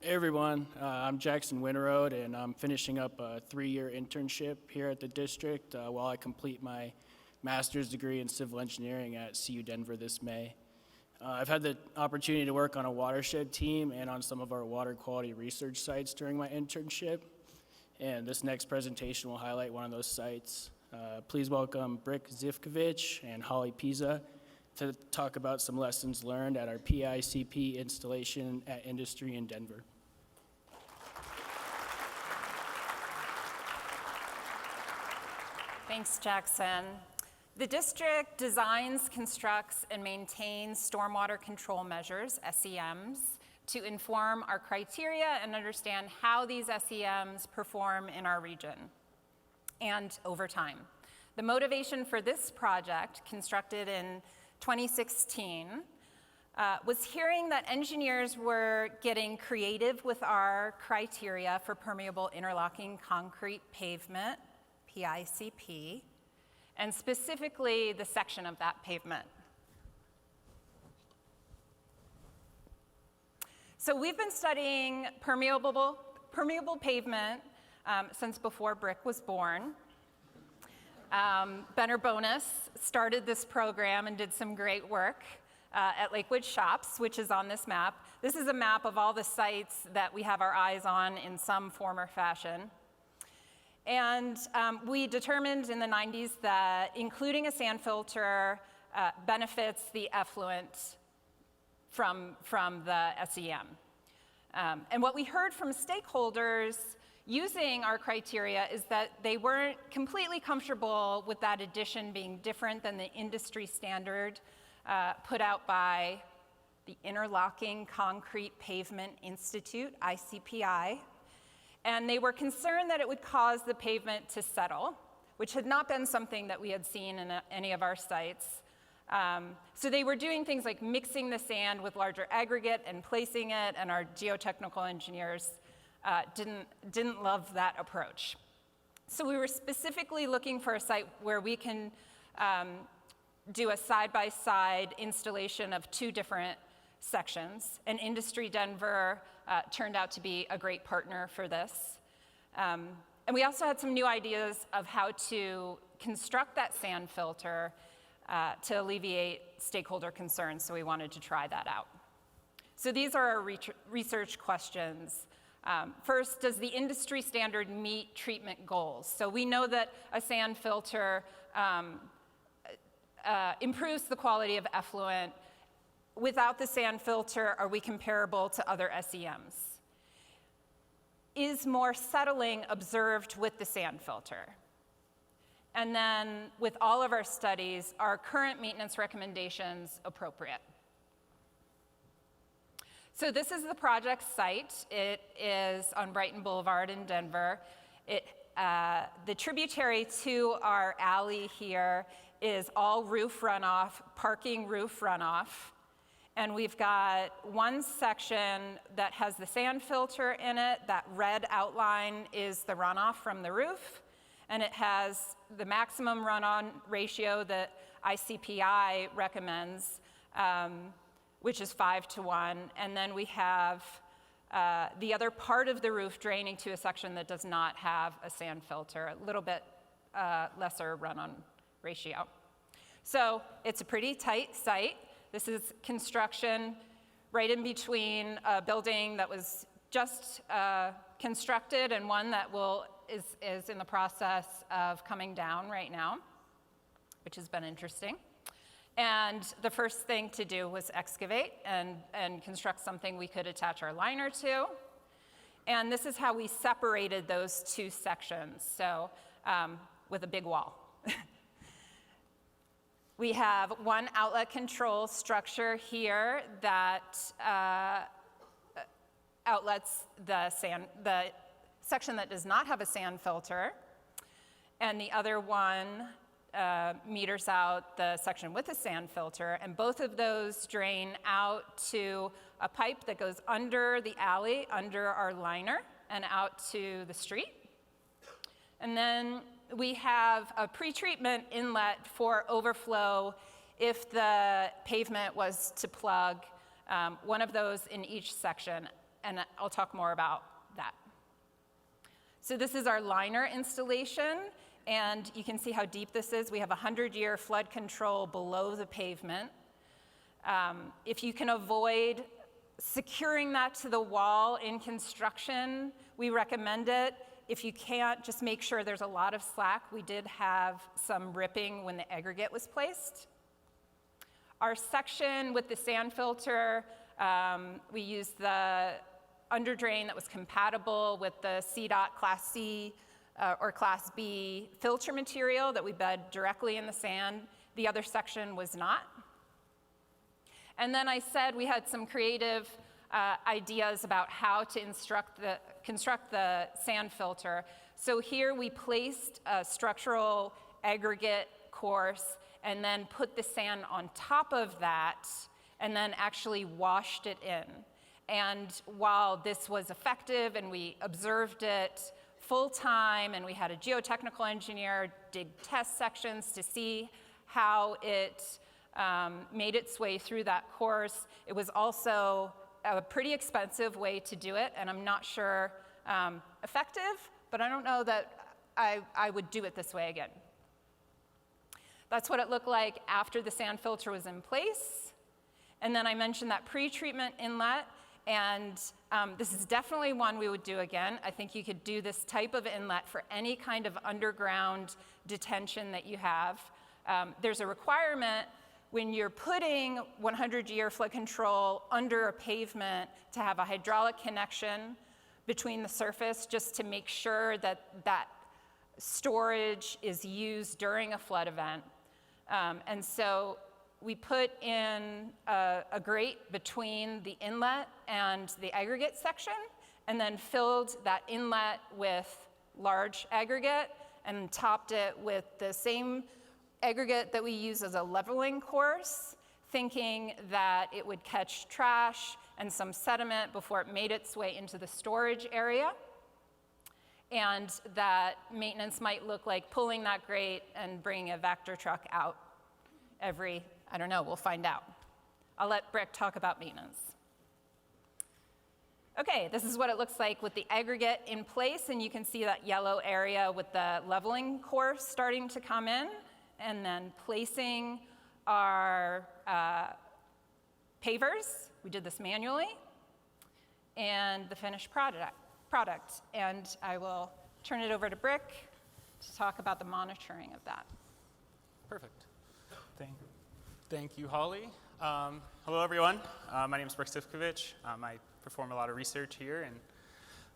Hey everyone, I'm Jackson Winterode, and I'm finishing up a 3-year internship here at the district while I complete my master's degree in civil engineering at CU Denver this May. I've had the opportunity to work on a watershed team and on some of our water quality research sites during my internship, and this next presentation will highlight one of those sites. Please welcome Brik, Zivkovich, and Holly Piza to talk about some lessons learned at our PICP installation at Industry in Denver. Thanks, Jackson. The district designs, constructs, and maintains stormwater control measures, SEMs, to inform our criteria and understand how these SEMs perform in our region and over time. The motivation for this project, constructed in 2016, was hearing that engineers were getting creative with our criteria for permeable interlocking concrete pavement, PICP, and specifically the section of that pavement. So we've been studying permeable pavement since before Brik was born. Benner Bonus started this program and did some great work at Lakewood Shops, which is on this map. This is a map of all the sites that we have our eyes on in some form or fashion. And we determined in the 90s that including a sand filter benefits the effluent from the SEM. And what we heard from stakeholders using our criteria is that they weren't completely comfortable with that addition being different than the industry standard put out by the Interlocking Concrete Pavement Institute, ICPI. And they were concerned that it would cause the pavement to settle, which had not been something that we had seen in any of our sites. So they were doing things like mixing the sand with larger aggregate and placing it, and our geotechnical engineers didn't love that approach. So we were specifically looking for a site where we can do a side-by-side installation of 2 different sections, and Industry Denver turned out to be a great partner for this. And we also had some new ideas of how to construct that sand filter to alleviate stakeholder concerns, so we wanted to try that out. So these are our research questions. First, does the industry standard meet treatment goals? So we know that a sand filter improves the quality of effluent. Without the sand filter, are we comparable to other SEMs? Is more settling observed with the sand filter? And then with all of our studies, are current maintenance recommendations appropriate? So this is the project site. It is on Brighton Boulevard in Denver. The tributary to our alley here is all roof runoff, parking roof runoff. And we've got one section that has the sand filter in it. That red outline is the runoff from the roof. And it has the maximum runoff ratio that ICPI recommends, which is 5:1. And then we have the other part of the roof draining to a section that does not have a sand filter, a little bit lesser run-on ratio. So it's a pretty tight site. This is construction right in between a building that was just constructed and one that is in the process of coming down right now, which has been interesting. And the first thing to do was excavate and construct something we could attach our liner to. And this is how we separated those 2 sections, so with a big wall. We have one outlet control structure here that outlets the section that does not have a sand filter, and the other one meters out the section with a sand filter, and both of those drain out to a pipe that goes under the alley, under our liner, and out to the street. And then we have a pretreatment inlet for overflow if the pavement was to plug, one of those in each section. and I'll talk more about that. So this is our liner installation, and you can see how deep this is. We have 100-year flood control below the pavement. If you can avoid securing that to the wall in construction, we recommend it. If you can't, just make sure there's a lot of slack. We did have some ripping when the aggregate was placed. Our section with the sand filter, we used the underdrain that was compatible with the CDOT Class C or Class B filter material that we bed directly in the sand. The other section was not. And then I said we had some creative ideas about how to construct the sand filter. So here we placed a structural aggregate course and then put the sand on top of that and then actually washed it in. And while this was effective and we observed it full time and we had a geotechnical engineer dig test sections to see how it made its way through that course, it was also a pretty expensive way to do it, and I'm not sure effective, but I don't know that I would do it this way again. That's what it looked like after the sand filter was in place. And then I mentioned that pretreatment inlet, and this is definitely one we would do again. I think you could do this type of inlet for any kind of underground detention that you have. There's a requirement when you're putting 100-year flood control under a pavement to have a hydraulic connection between the surface just to make sure that that storage is used during a flood event. And so we put in a grate between the inlet and the aggregate section, and then filled that inlet with large aggregate and topped it with the same aggregate that we use as a leveling course, thinking that it would catch trash and some sediment before it made its way into the storage area. And that maintenance might look like pulling that grate and bringing a Vector truck out every, I don't know, we'll find out. I'll let Brik talk about maintenance. Okay, this is what it looks like with the aggregate in place, and you can see that yellow area with the leveling course starting to come in, and then placing our pavers. We did this manually, and the finished product. And I will turn it over to Brik to talk about the monitoring of that. Perfect. Thank you, Holly. Hello, everyone. My name is Brik Zivkovich. I perform a lot of research here,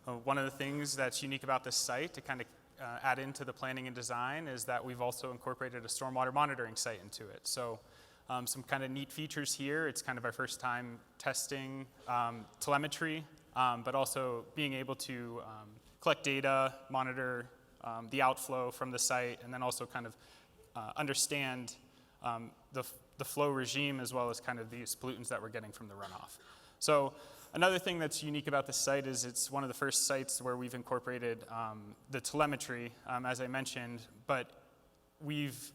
and one of the things that's unique about this site to kind of add into the planning and design is that we've also incorporated a stormwater monitoring site into it. So some kind of neat features here. It's kind of our first time testing telemetry, but also being able to collect data, monitor the outflow from the site, and then also kind of understand the flow regime as well as kind of these pollutants that we're getting from the runoff. So another thing that's unique about this site is it's one of the first sites where we've incorporated the telemetry, as I mentioned, but we've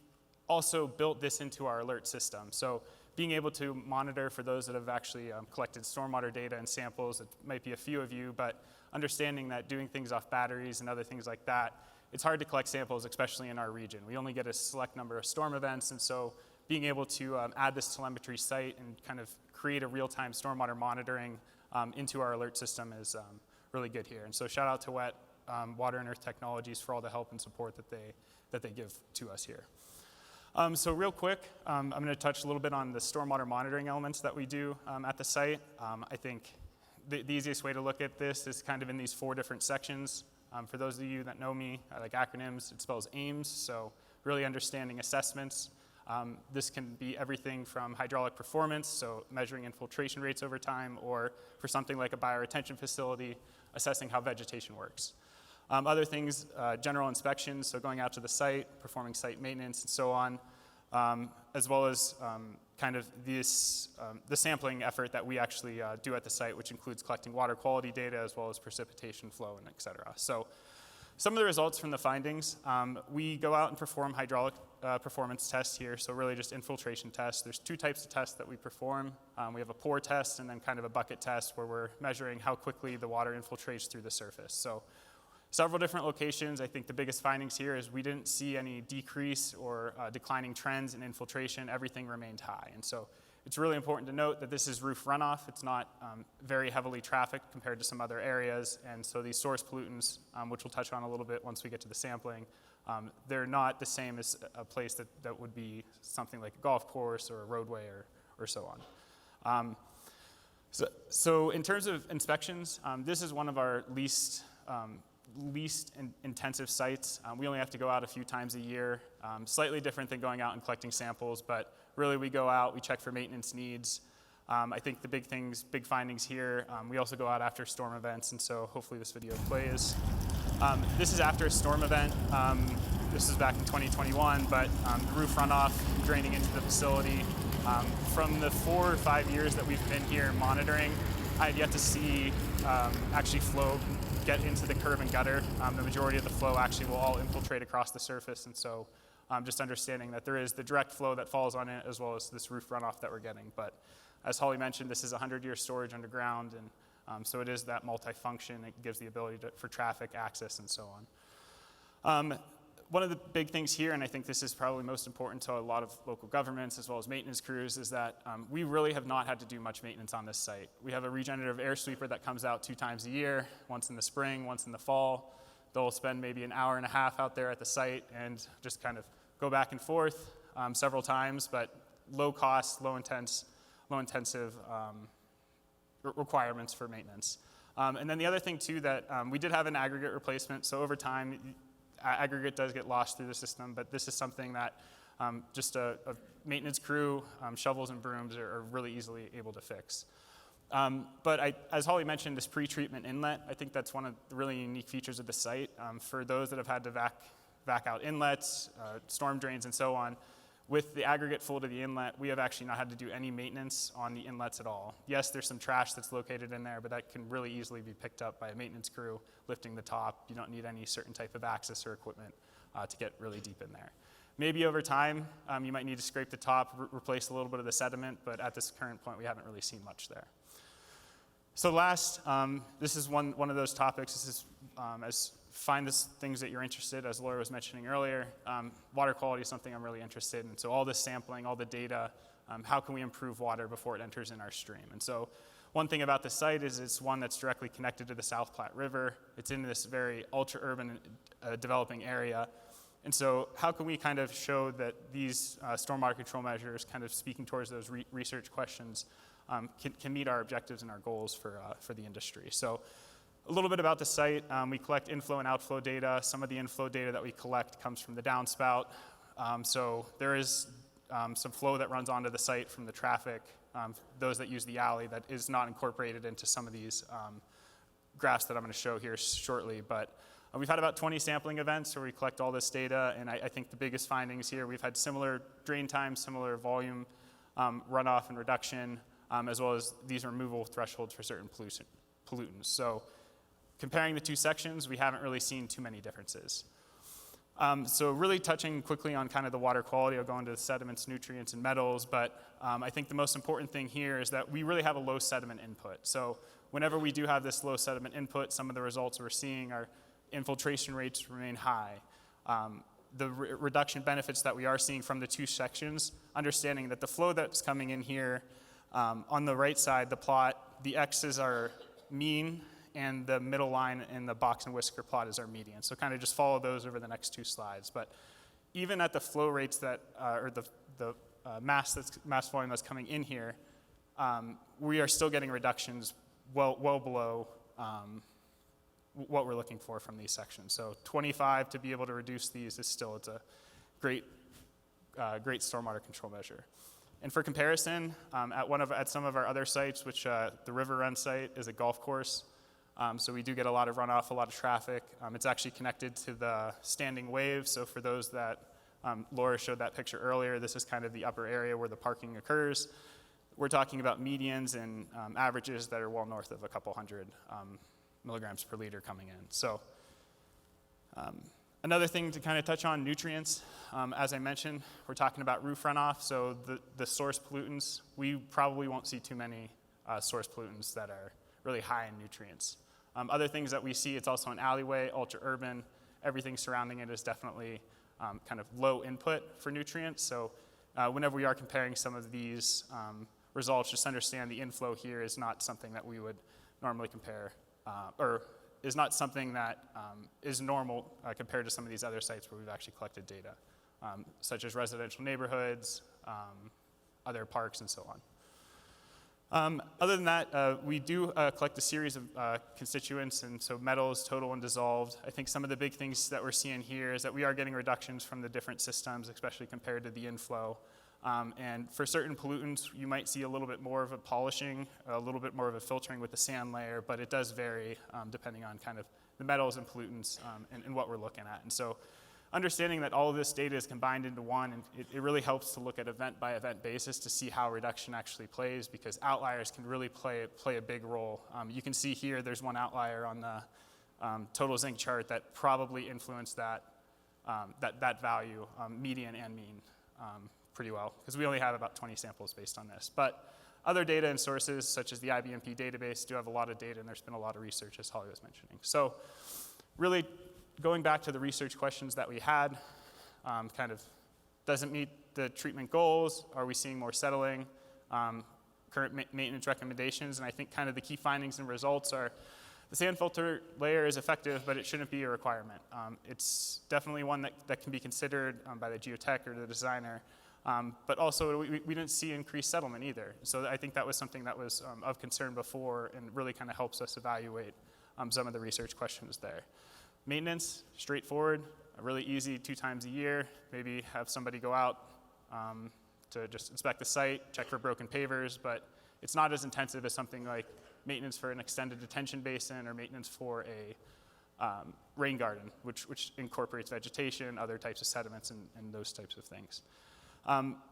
also built this into our alert system. So being able to monitor for those that have actually collected stormwater data and samples, it might be a few of you, but understanding that doing things off batteries and other things like that, it's hard to collect samples, especially in our region. We only get a select number of storm events, and so being able to add this telemetry site and kind of create a real-time stormwater monitoring into our alert system is really good here. And so shout out to WET, Water and Earth Technologies, for all the help and support that they give to us here. So real quick, I'm going to touch a little bit on the stormwater monitoring elements that we do at the site. I think the easiest way to look at this is kind of in these 4 different sections. For those of you that know me, I like acronyms. It spells AIMS, so really understanding assessments. This can be everything from hydraulic performance, so measuring infiltration rates over time, or for something like a bioretention facility, assessing how vegetation works. Other things, general inspections, so going out to the site, performing site maintenance, and so on, as well as kind of this, the sampling effort that we actually do at the site, which includes collecting water quality data as well as precipitation flow, and et cetera. So some of the results from the findings, we go out and perform hydraulic performance test here, so really just infiltration tests. There's two types of tests that we perform. We have a pour test and then kind of a bucket test where we're measuring how quickly the water infiltrates through the surface. So several different locations. I think the biggest findings here is we didn't see any decrease or declining trends in infiltration. Everything remained high. And so it's really important to note that this is roof runoff. It's not very heavily trafficked compared to some other areas. And so these source pollutants, which we'll touch on a little bit once we get to the sampling, they're not the same as a place that would be something like a golf course or a roadway or so on. So in terms of inspections, this is one of our least intensive sites. We only have to go out a few times a year, slightly different than going out and collecting samples, but really we go out, we check for maintenance needs. I think the big findings here, we also go out after storm events, and so hopefully this video plays. This is after a storm event. This is back in 2021, but the roof runoff draining into the facility. From the 4 or 5 years that we've been here monitoring, I had yet to see actually flow get into the curb and gutter. The majority of the flow actually will all infiltrate across the surface, and so just understanding that there is the direct flow that falls on it as well as this roof runoff that we're getting. But as Holly mentioned, this is 100-year storage underground, and so it is that multifunction. It gives the ability for traffic access and so on. One of the big things here, and I think this is probably most important to a lot of local governments as well as maintenance crews, is that we really have not had to do much maintenance on this site. We have a regenerative air sweeper that comes out 2 times a year, once in the spring, once in the fall. They'll spend maybe an hour and a half out there at the site and just kind of go back and forth several times, but low cost, low intensive requirements for maintenance. And then the other thing too that we did have an aggregate replacement, so over time aggregate does get lost through the system, but this is something that just a maintenance crew, shovels and brooms are really easily able to fix. But as Holly mentioned, this pretreatment inlet, I think that's one of the really unique features of the site. For those that have had to vac out inlets, storm drains, and so on, with the aggregate full to the inlet, we have actually not had to do any maintenance on the inlets at all. Yes, there's some trash that's located in there, but that can really easily be picked up by a maintenance crew lifting the top. You don't need any certain type of access or equipment to get really deep in there. Maybe over time, you might need to scrape the top, replace a little bit of the sediment, but at this current point, we haven't really seen much there. So last, this is one of those topics. This is find the things that you're interested in, as Laura was mentioning earlier. Water quality is something I'm really interested in. So all this sampling, all the data, how can we improve water before it enters in our stream? And so one thing about this site is it's one that's directly connected to the South Platte River. It's in this very ultra-urban developing area. And so how can we kind of show that these stormwater control measures, kind of speaking towards those research questions, can meet our objectives and our goals for the industry? So a little bit about the site. We collect inflow and outflow data. Some of the inflow data that we collect comes from the downspout. So there is some flow that runs onto the site from the traffic, those that use the alley, that is not incorporated into some of these graphs that I'm going to show here shortly. But we've had about 20 sampling events where we collect all this data, and I think the biggest findings here, we've had similar drain time, similar volume runoff and reduction, as well as these removal thresholds for certain pollutants. So comparing the two sections, we haven't really seen too many differences. So really touching quickly on kind of the water quality, I'll go into the sediments, nutrients, and metals, but I think the most important thing here is that we really have a low sediment input. So whenever we do have this low sediment input, some of the results we're seeing are infiltration rates remain high. The reduction benefits that we are seeing from the two sections, understanding that the flow that's coming in here, on the right side, the plot, the X's are mean, and the middle line in the box and whisker plot is our median. So kind of just follow those over the next two slides. But even at the flow rates that, or the mass volume that's coming in here, we are still getting reductions well below what we're looking for from these sections. So 25 to be able to reduce these is still, it's a great stormwater control measure. And for comparison, at some of our other sites, which the River Run site is a golf course, so we do get a lot of runoff, a lot of traffic. It's actually connected to the standing wave. So for those that, Laura showed that picture earlier, this is kind of the upper area where the parking occurs. We're talking about medians and averages that are well north of a couple hundred milligrams per liter coming in. So Another thing to kind of touch on, nutrients. As I mentioned, we're talking about roof runoff, so the source pollutants, we probably won't see too many source pollutants that are really high in nutrients. Other things that we see, it's also an alleyway, ultra-urban. Everything surrounding it is definitely kind of low input for nutrients. So whenever we are comparing some of these results, just understand the inflow here is not something that we would normally compare, or is not something that is normal compared to some of these other sites where we've actually collected data, such as residential neighborhoods, other parks, and so on. Other than that, we do collect a series of constituents, and so metals, total, and dissolved. I think some of the big things that we're seeing here is that we are getting reductions from the different systems, especially compared to the inflow. And for certain pollutants, you might see a little bit more of a polishing, a little bit more of a filtering with the sand layer, but it does vary depending on kind of the metals and pollutants and what we're looking at. And so understanding that all of this data is combined into one, and it really helps to look at event by event basis to see how reduction actually plays, because outliers can really play a big role. You can see here there's one outlier on the total zinc chart that probably influenced that value, median and mean, pretty well, because we only have about 20 samples based on this. But other data and sources, such as the IBMP database, do have a lot of data, and there's been a lot of research, as Holly was mentioning. So really, going back to the research questions that we had, kind of doesn't meet the treatment goals, are we seeing more settling, current maintenance recommendations, and I think kind of the key findings and results are the sand filter layer is effective, but it shouldn't be a requirement. It's definitely one that can be considered by the geotech or the designer, but also we didn't see increased settlement either. So I think that was something that was of concern before and really kind of helps us evaluate some of the research questions there. Maintenance, straightforward, really easy, 2 times a year. Maybe have somebody go out to just inspect the site, check for broken pavers, but it's not as intensive as something like maintenance for an extended detention basin or maintenance for a rain garden, which incorporates vegetation, other types of sediments, and those types of things.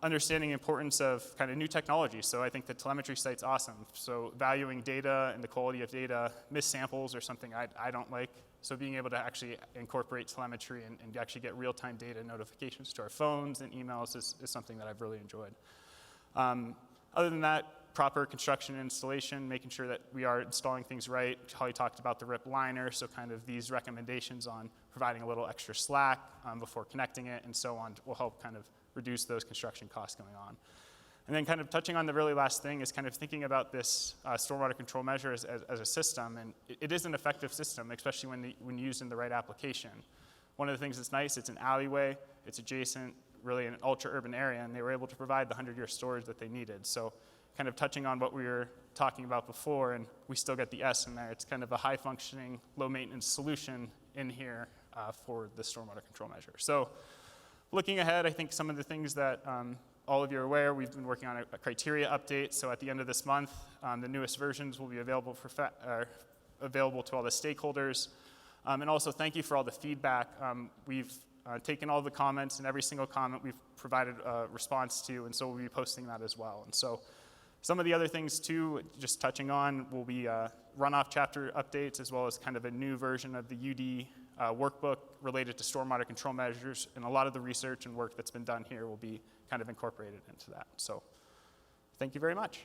Understanding the importance of kind of new technology. So I think the telemetry site's awesome. So valuing data and the quality of data, missed samples are something I don't like. So being able to actually incorporate telemetry and actually get real-time data notifications to our phones and emails is something that I've really enjoyed. Other than that, proper construction and installation, making sure that we are installing things right. Holly talked about the RIP liner, so kind of these recommendations on providing a little extra slack before connecting it and so on will help kind of reduce those construction costs going on. And then kind of touching on the really last thing is kind of thinking about this stormwater control measure as a system, and it is an effective system, especially when used in the right application. One of the things that's nice, it's an alleyway, it's adjacent, really an ultra-urban area, and they were able to provide the 100-year storage that they needed. So kind of touching on what we were talking about before, and we still get the S in there, it's kind of a high-functioning, low-maintenance solution in here for the stormwater control measure. So looking ahead, I think some of the things that all of you are aware, we've been working on a criteria update. So at the end of this month, the newest versions will be available available to all the stakeholders. And also thank you for all the feedback. We've taken all the comments, and every single comment we've provided a response to, and so we'll be posting that as well. And so some of the other things too, just touching on, will be runoff chapter updates, as well as kind of a new version of the UD workbook related to stormwater control measures, and a lot of the research and work that's been done here will be kind of incorporated into that. So thank you very much.